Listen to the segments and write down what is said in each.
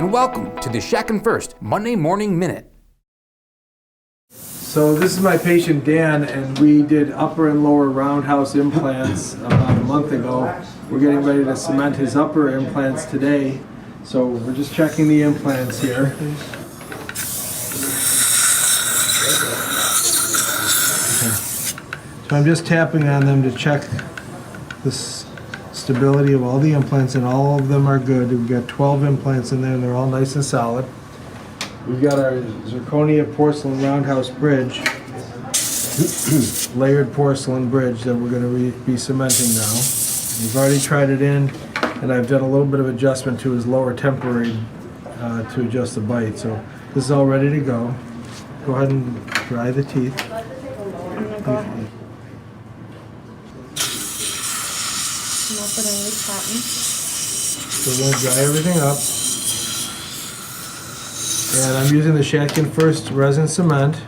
and welcome to the Shatkin F.I.R.S.T Monday Morning Minute. So this is my patient Dan, and we did upper and lower roundhouse implants about a month ago. We're getting ready to cement his upper implants today. So we're just checking the implants here. So I'm just tapping on them to check the stability of all the implants, and all of them are good. We've got 12 implants in there, and they're all nice and solid. We've got our zirconia porcelain roundhouse bridge, layered porcelain bridge that we're going to be cementing now. We've already tried it in, and I've done a little bit of adjustment to his lower temporary to adjust the bite. So this is all ready to go. Go ahead and dry the teeth. So we're going to dry everything up. And I'm using the Shatkin F.I.R.S.T resin cement.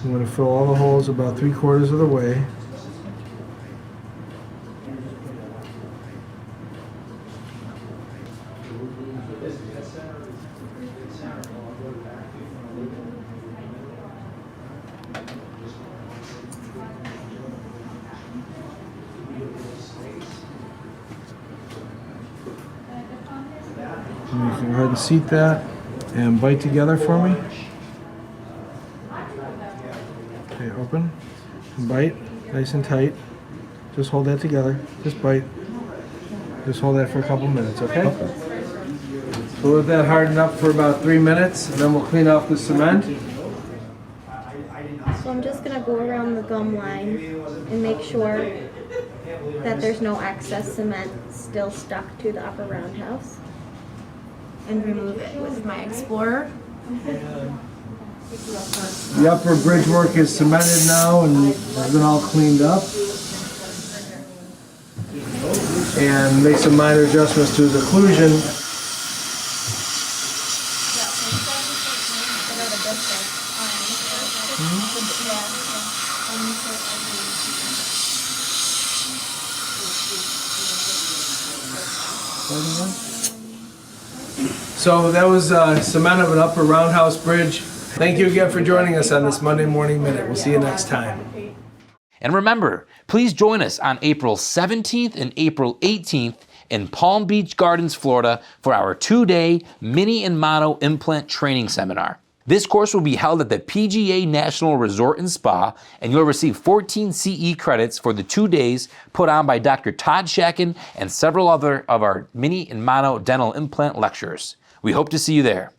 I'm going to fill all the holes about 3/4 of the way. And you can go ahead and seat that and bite together for me. Okay, open and bite, nice and tight. Just hold that together. Just bite. Just hold that for a couple minutes, okay? So let that harden up for about 3 minutes, and then we'll clean off the cement. So I'm just gonna go around the gum line and make sure that there's no excess cement still stuck to the upper roundhouse, and remove it with my Explorer. The upper bridge work is cemented now and has been all cleaned up. And make some minor adjustments to his occlusion. So that was cement of an upper roundhouse bridge. Thank you again for joining us on this Monday Morning Minute. We'll see you next time. And remember, please join us on April 17th and April 18th in Palm Beach Gardens, Florida for our 2-day mini and mono implant training seminar. This course will be held at the PGA National Resort and Spa, and you'll receive 14 CE credits for the 2 days put on by Dr. Todd Shatkin and several other of our mini and mono dental implant lecturers. We hope to see you there.